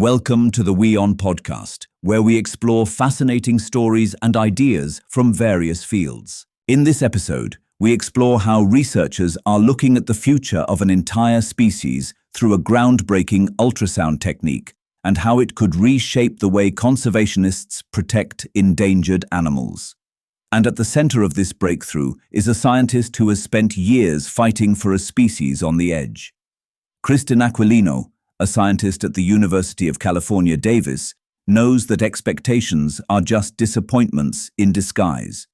Welcome to the WION podcast, where we explore fascinating stories and ideas from various fields. In this episode, we explore how researchers are looking at the future of an entire species through a groundbreaking ultrasound technique and how it could reshape the way conservationists protect endangered animals. And at the center of this breakthrough is a scientist who has spent years fighting for a species on the edge. Kristen Aquilino, a scientist at the University of California, Davis, knows that expectations are just disappointments in disguise.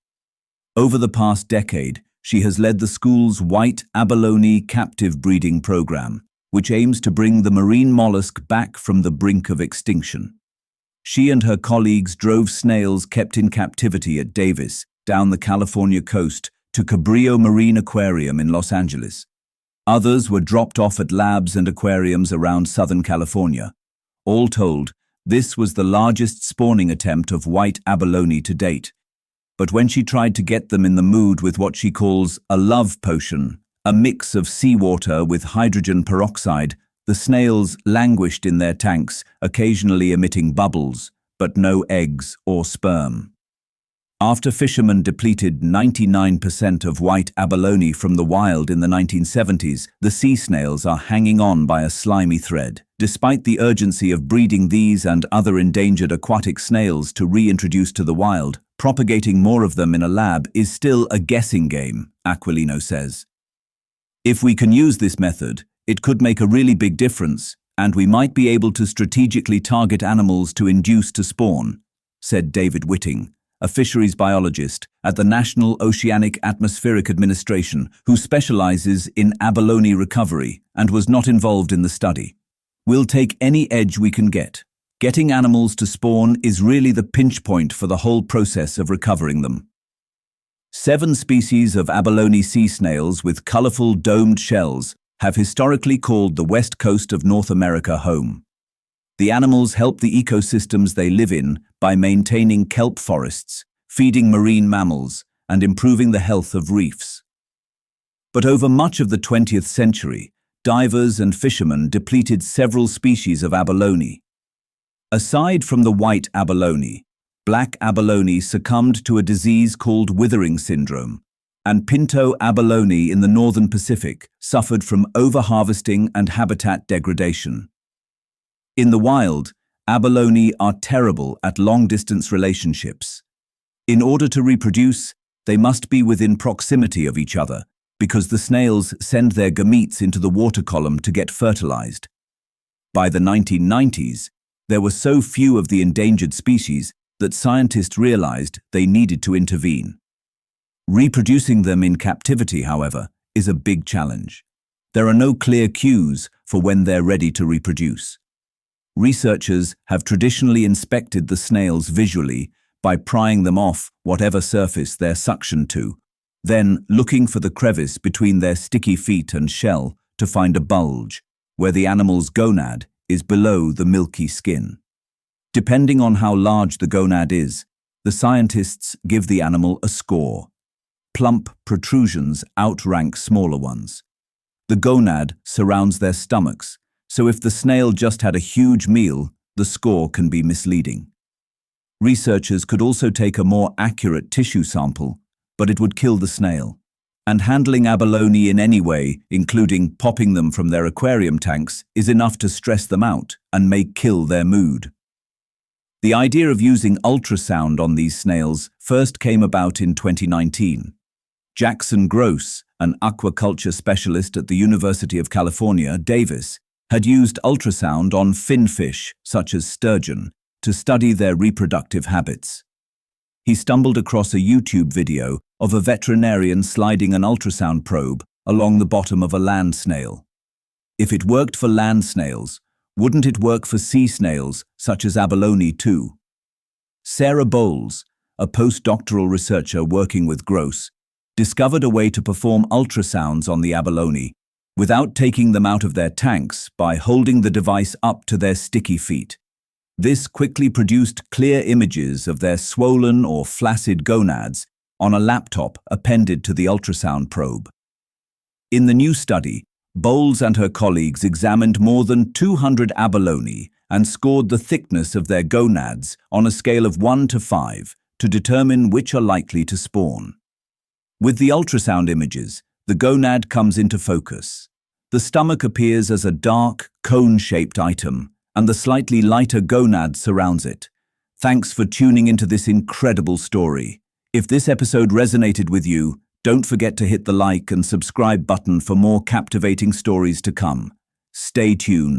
Over the past decade, she has led the school's white abalone captive breeding program, which aims to bring the marine mollusk back from the brink of extinction. She and her colleagues drove snails kept in captivity at Davis down the California coast to Cabrillo Marine Aquarium in Los Angeles. Others were dropped off at labs and aquariums around Southern California. All told, this was the largest spawning attempt of white abalone to date. But when she tried to get them in the mood with what she calls a love potion, a mix of seawater with hydrogen peroxide, the snails languished in their tanks, occasionally emitting bubbles, but no eggs or sperm. After fishermen depleted 99% of white abalone from the wild in the 1970s, the sea snails are hanging on by a slimy thread. Despite the urgency of breeding these and other endangered aquatic snails to reintroduce to the wild, propagating more of them in a lab is still a guessing game, Aquilino says. If we can use this method, it could make a really big difference, and we might be able to strategically target animals to induce to spawn, said David Whiting, a fisheries biologist at the National Oceanic Atmospheric Administration who specializes in abalone recovery and was not involved in the study. We'll take any edge we can get. Getting animals to spawn is really the pinch point for the whole process of recovering them. 7 species of abalone sea snails with colorful domed shells have historically called the west coast of North America home. The animals help the ecosystems they live in by maintaining kelp forests, feeding marine mammals, and improving the health of reefs. But over much of the 20th century, divers and fishermen depleted several species of abalone. Aside from the white abalone, black abalone succumbed to a disease called withering syndrome, and pinto abalone in the northern Pacific suffered from overharvesting and habitat degradation. In the wild, abalone are terrible at long-distance relationships. In order to reproduce, they must be within proximity of each other because the snails send their gametes into the water column to get fertilized. By the 1990s, there were so few of the endangered species that scientists realized they needed to intervene. Reproducing them in captivity, however, is a big challenge. There are no clear cues for when they're ready to reproduce. Researchers have traditionally inspected the snails visually by prying them off whatever surface they're suctioned to, then looking for the crevice between their sticky feet and shell to find a bulge, where the animal's gonad is below the milky skin. Depending on how large the gonad is, the scientists give the animal a score. Plump protrusions outrank smaller ones. The gonad surrounds their stomachs, so if the snail just had a huge meal, the score can be misleading. Researchers could also take a more accurate tissue sample, but it would kill the snail. And handling abalone in any way, including popping them from their aquarium tanks, is enough to stress them out and may kill their mood. The idea of using ultrasound on these snails first came about in 2019. Jackson Gross, an aquaculture specialist at the University of California, Davis, had used ultrasound on finfish, such as sturgeon, to study their reproductive habits. He stumbled across a YouTube video of a veterinarian sliding an ultrasound probe along the bottom of a land snail. If it worked for land snails, wouldn't it work for sea snails, such as abalone too? Sarah Bowles, a postdoctoral researcher working with Gross, discovered a way to perform ultrasounds on the abalone without taking them out of their tanks by holding the device up to their sticky feet. This quickly produced clear images of their swollen or flaccid gonads on a laptop appended to the ultrasound probe. In the new study, Bowles and her colleagues examined more than 200 abalone and scored the thickness of their gonads on a scale of 1 to 5 to determine which are likely to spawn. With the ultrasound images, the gonad comes into focus. The stomach appears as a dark, cone-shaped item, and the slightly lighter gonad surrounds it. Thanks for tuning into this incredible story. If this episode resonated with you, don't forget to hit the like and subscribe button for more captivating stories to come. Stay tuned.